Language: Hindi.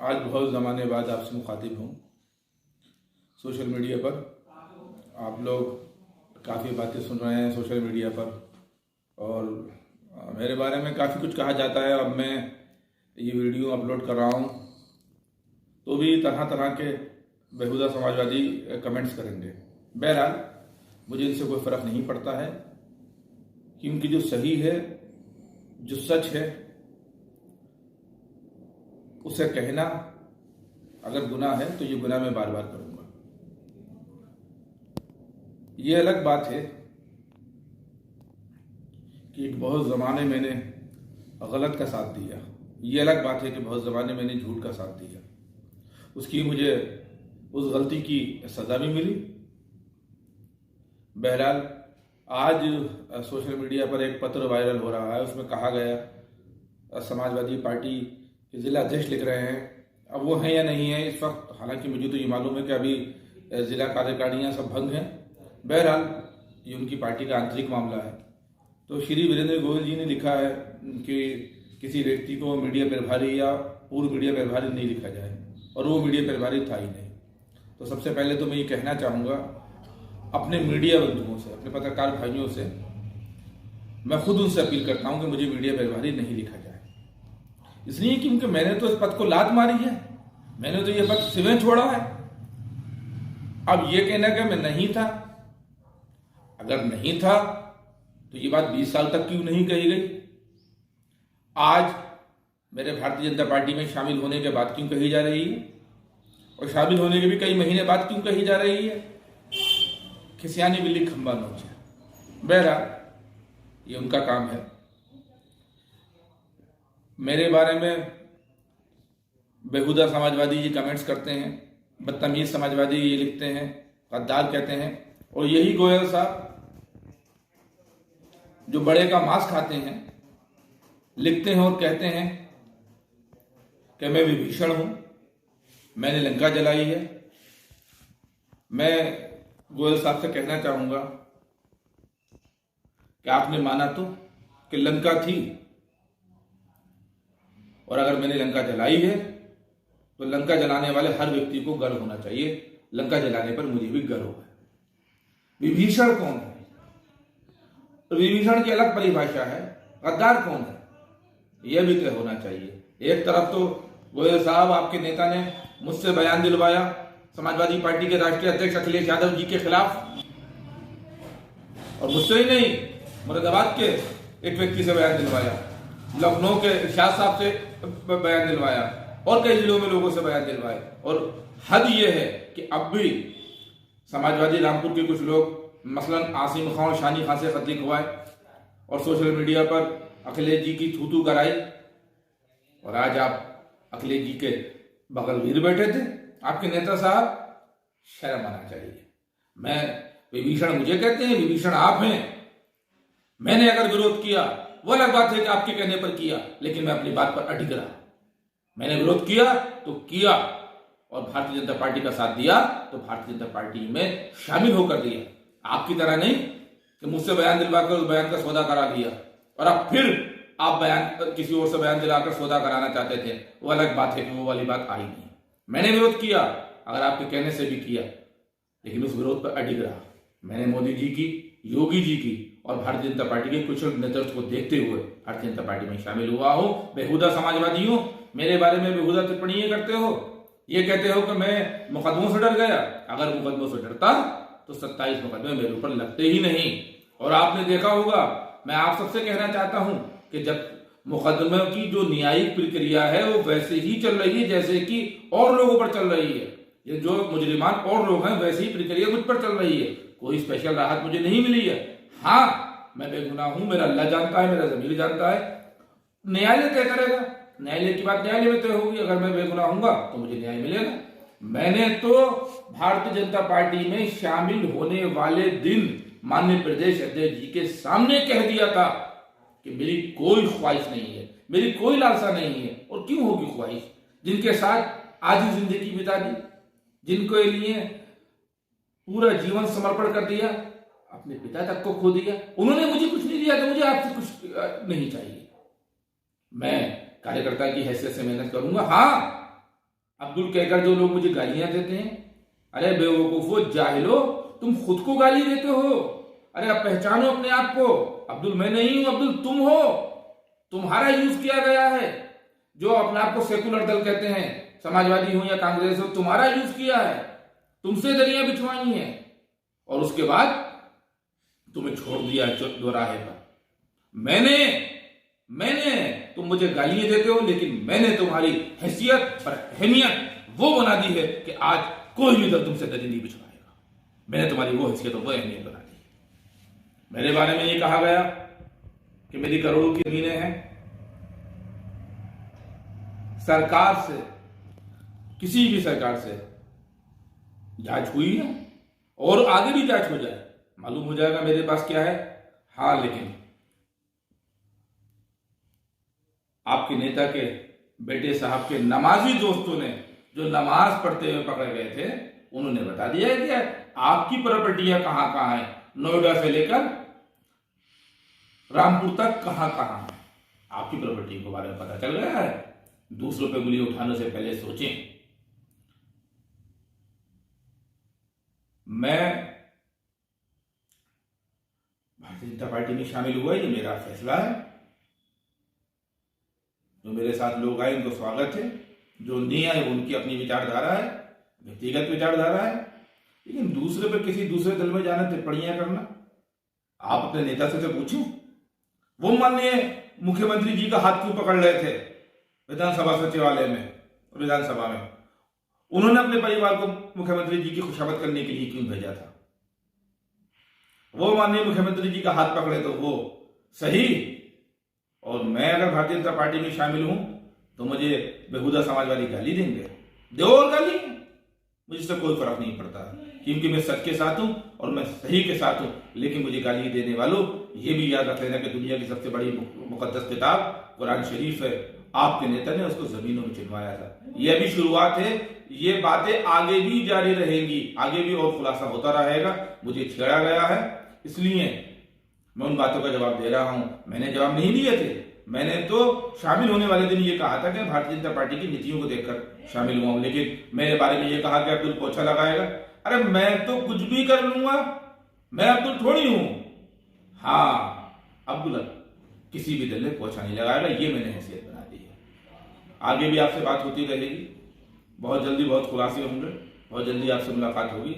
आज बहुत ज़माने बाद आपसे मुखातिब हूँ। सोशल मीडिया पर आप लोग काफ़ी बातें सुन रहे हैं सोशल मीडिया पर, और मेरे बारे में काफ़ी कुछ कहा जाता है। अब मैं ये वीडियो अपलोड कर रहा हूँ तो भी तरह तरह के बेहुदा समाजवादी कमेंट्स करेंगे। बहरहाल मुझे इनसे कोई फ़र्क नहीं पड़ता है, क्योंकि जो सही है, जो सच है, उसे कहना अगर गुनाह है तो ये गुनाह मैं बार बार करूंगा। ये अलग बात है कि बहुत ज़माने मैंने गलत का साथ दिया, ये अलग बात है कि बहुत ज़माने मैंने झूठ का साथ दिया, उसकी मुझे उस गलती की सज़ा भी मिली। बहरहाल आज सोशल मीडिया पर एक पत्र वायरल हो रहा है, उसमें कहा गया समाजवादी पार्टी के जिला अध्यक्ष लिख रहे हैं। अब वो हैं या नहीं है इस वक्त, हालांकि मुझे तो ये मालूम है कि अभी जिला कार्यकारिणियाँ सब भंग हैं। बहरहाल ये उनकी पार्टी का आंतरिक मामला है। तो श्री वीरेंद्र गोयल जी ने लिखा है कि किसी व्यक्ति को मीडिया प्रभारी या पूर्व मीडिया प्रभारी नहीं लिखा जाए, और वो मीडिया प्रभारी था ही नहीं। तो सबसे पहले तो मैं ये कहना चाहूँगा अपने मीडिया बंधुओं से, अपने पत्रकार भाइयों से, मैं खुद उनसे अपील करता हूँ कि मुझे मीडिया प्रभारी नहीं लिखा जाए। इसलिए क्योंकि मैंने तो इस पद को लात मारी है, मैंने तो ये पद सिवें छोड़ा है। अब ये कहना कि मैं नहीं था, अगर नहीं था तो ये बात 20 साल तक क्यों नहीं कही गई? आज मेरे भारतीय जनता पार्टी में शामिल होने के बाद क्यों कही जा रही है? और शामिल होने के भी कई महीने बाद क्यों कही जा रही है? खिसियानी बिल्ली खंबा नोचे। बहरहाल ये उनका काम है। मेरे बारे में बेहुदा समाजवादी ये कमेंट्स करते हैं, बदतमीज समाजवादी ये लिखते हैं, गद्दार कहते हैं, और यही गोयल साहब जो बड़े का मांस खाते हैं लिखते हैं और कहते हैं कि मैं विभीषण हूं, मैंने लंका जलाई है। मैं गोयल साहब से कहना चाहूंगा कि आपने माना तो कि लंका थी, और अगर मैंने लंका जलाई है तो लंका जलाने वाले हर व्यक्ति को गर्व होना चाहिए। लंका जलाने पर मुझे भी गर्व है। विभीषण कौन है? तो विभीषण की अलग परिभाषा है। गद्दार कौन है यह भी तय होना चाहिए। एक तरफ तो गोयल साहब आपके नेता ने मुझसे बयान दिलवाया समाजवादी पार्टी के राष्ट्रीय अध्यक्ष अखिलेश यादव जी के खिलाफ, और मुझसे ही नहीं, मुरादाबाद के एक व्यक्ति से बयान दिलवाया, लखनऊ के इरशाद साहब से बयान दिलवाया, और कई जिलों में लोगों से बयान दिलवाए। और हद ये है कि अब भी समाजवादी रामपुर के कुछ लोग मसलन आसिम खां और शानी खां से खत लिखवाए और सोशल मीडिया पर अखिलेश जी की थूथू कराई, और आज आप अखिलेश जी के बगल वीर बैठे थे आपके नेता साहब। शर्म आना चाहिए। मैं विभीषण मुझे कहते हैं, विभीषण आप हैं। मैंने अगर विरोध किया वो अलग बात है कि आपके कहने पर किया, लेकिन मैं अपनी बात पर अटिक रहा। मैंने विरोध किया तो किया, और भारतीय जनता पार्टी का साथ दिया तो भारतीय जनता पार्टी में शामिल होकर दिया। आपकी तरह नहीं कि मुझसे बयान दिलवाकर उस बयान का सौदा करा लिया, और अब फिर आप बयान किसी और से बयान दिलाकर सौदा कराना चाहते थे। वो अलग बात है कि वो वाली बात आई नहीं। मैंने विरोध किया, अगर आपके कहने से भी किया, लेकिन उस विरोध पर अडिग रहा। मैंने मोदी जी की, योगी जी की और भारतीय जनता पार्टी के कुछ नेतृत्व को देखते हुए भारतीय जनता पार्टी में शामिल हुआ हूं। बेहुदा समाजवादियों, मेरे बारे में बेहुदा टिप्पणी करते हो, ये कहते हो कि मैं मुकदमों से डर गया। अगर मुकदमों से डरता तो 27 मुकदमे मेरे ऊपर लगते ही नहीं। और आपने देखा होगा, मैं आप सबसे कहना चाहता हूं कि जब मुकदमे की जो न्यायिक प्रक्रिया है वो वैसे ही चल रही है जैसे कि और लोगों पर चल रही है। ये जो मुजरिमान और लोग हैं वैसी ही प्रक्रिया मुझ पर चल रही है। कोई स्पेशल राहत मुझे नहीं मिली है। हाँ, मैं बेगुनाह हूं, मेरा अल्लाह जानता है, मेरा ज़मीर जानता है। न्यायालय तय करेगा, न्यायालय की बात न्यायालय में तय होगी। अगर मैं बेगुनाह हूंगा तो मुझे न्याय मिलेगा। मैंने तो भारतीय जनता पार्टी में शामिल होने वाले दिन माननीय प्रदेश अध्यक्ष जी के सामने कह दिया था कि मेरी कोई ख्वाहिश नहीं है, मेरी कोई लालसा नहीं है। और क्यों होगी ख्वाहिश? जिनके साथ आधी जिंदगी बिता दी, जिनके लिए पूरा जीवन समर्पण कर दिया, अपने पिता तक को खो दिया, उन्होंने मुझे कुछ नहीं दिया तो मुझे आपसे कुछ नहीं चाहिए। मैं कार्यकर्ता की हैसियत से मेहनत करूंगा। हाँ, अब्दुल कहकर जो लोग मुझे गालियां देते हैं, अरे बेवकूफो, जाहिलो, तुम खुद को गाली देते हो। अरे अब पहचानो अपने आप को। अब्दुल मैं नहीं हूं, अब्दुल तुम हो। तुम्हारा यूज किया गया है। जो अपने आप को सेकुलर दल कहते हैं, समाजवादी हो या कांग्रेस हो, तुम्हारा यूज किया है, तुमसे दरियां बिछवाई हैं, और उसके बाद तुम्हें छोड़ दिया चौराहे पर। मैंने तुम मुझे गालियां देते हो, लेकिन मैंने तुम्हारी हैसियत और अहमियत वो बना दी है कि आज कोई भी दल तुमसे दरी नहीं बिछवाएगा। मैंने तुम्हारी वो हैसियत और वो अहमियत बना दी। मेरे बारे में ये कहा गया कि मेरी करोड़ों की जमीनें हैं। सरकार से, किसी भी सरकार से जांच हुई है और आगे भी जांच हो जाए, मालूम हो जाएगा मेरे पास क्या है। हाँ, लेकिन आपके नेता के बेटे साहब के नमाजी दोस्तों ने, जो नमाज पढ़ते हुए पकड़े गए थे, उन्होंने बता दिया है कि आपकी प्रॉपर्टियां कहां कहां है, नोएडा से लेकर रामपुर तक कहां कहां है। आपकी प्रॉपर्टी के बारे में पता चल गया है। दूसरों पे उंगली उठाने से पहले सोचें। मैं भारतीय जनता पार्टी में शामिल हुआ, ये मेरा फैसला है। जो मेरे साथ लोग आए उनको स्वागत है, जो नहीं आए उनकी अपनी विचारधारा है, व्यक्तिगत विचारधारा है। लेकिन दूसरे पर किसी दूसरे दल में जाना, टिप्पणियां करना, आप अपने नेता से तो पूछें। वो माननीय मुख्यमंत्री जी का हाथ क्यों पकड़ रहे थे विधानसभा सचिवालय में, विधानसभा में? उन्होंने अपने परिवार को मुख्यमंत्री जी की खुशामद करने के लिए क्यों भेजा था? वो माननीय मुख्यमंत्री जी का हाथ पकड़े तो वो सही। और मैं अगर भारतीय जनता पार्टी में शामिल हूं तो मुझे बेहुदा समाजवादी गाली देंगे, दो और गाली, मुझे इससे कोई फर्क नहीं पड़ता, क्योंकि मैं सच के साथ हूं और मैं सही के साथ हूं। लेकिन मुझे गाली देने वालों, ये भी याद रख लेना कि दुनिया की सबसे बड़ी मुकद्दस किताब कुरान शरीफ है, आपके नेता ने उसको जमीनों में चिनवाया था। ये अभी शुरुआत है, ये बातें आगे भी जारी रहेंगी, आगे भी और खुलासा होता रहेगा। मुझे छेड़ा गया है, इसलिए मैं उन बातों का जवाब दे रहा हूं। मैंने जवाब नहीं दिए थे, मैंने तो शामिल होने वाले दिन ये कहा था कि भारतीय जनता पार्टी की नीतियों को देखकर शामिल हुआ हूं। लेकिन मेरे बारे में ये कहा कि अब्दुल पोछा लगाएगा। अरे मैं तो कुछ भी कर लूंगा, मैं अब्दुल थोड़ी हूं। हाँ, अब्दुल किसी भी दल में पोछा नहीं लगाएगा, ये मैंने हैसियत बना दी है। आगे भी आपसे बात होती रहेगी, बहुत जल्दी बहुत खुलासे होंगे, बहुत जल्दी आपसे मुलाकात होगी।